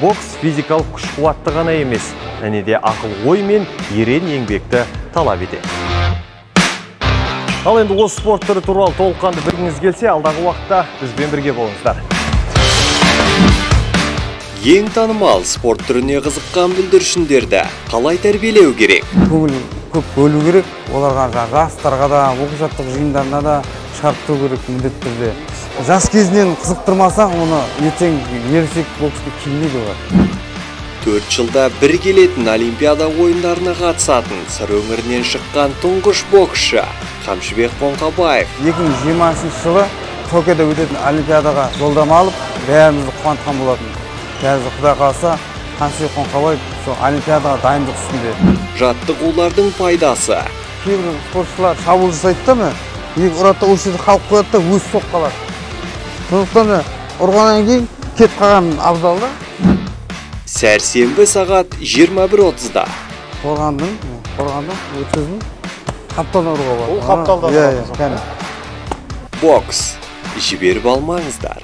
Бокс физикалық күш-қуатты ғана емес, және де ақыл-ой мен ерен еңбекті талап етеді. Ал енді осы спорт түрі туралы толыққанды білгіңіз келсе, алдағы уақытта бізбен бірге болыңыздар. Ең танымал спорт түріне қызыққан бүлдіршіндерді қалай тәрбиелеу керек? Көңіл көп бөлу керек, оларға жастарға да, оқу-жаттығу жиындарына да шарттау керек міндетті түрде. Жас кезінен қызықтырмасақ, оны ертең ересек боксқа келмейді олар. 4 жылда бір келетін Олимпиада ойындарына қатысатын сыр өңірінен шыққан тұңғыш боксшы Қамшыбек Қоңқабаев 2020 жылы Токиода өтетін Олимпиадаға жолдама алып, бәрімізді қуантқан болатын. Қазір Құдай қаласа, Қамшыбек Қоңқабаев сол Олимпиадаға дайындық үстінде. Жаттығулардың пайдасы. Кейбір спортшылар шабуыл жасайды да, ұратта осы жерде қалып қояды да, өзі соққы қалады. Сондықтан ұрғаннан кейін кетіп қалған абзал да. Сәрсенбі сағат 21:30-да. Қорғандың өткіздің қапталдан ұруға бар. Ол қапталдан ұруға бар. Бокс. Жіберіп алмаңыздар.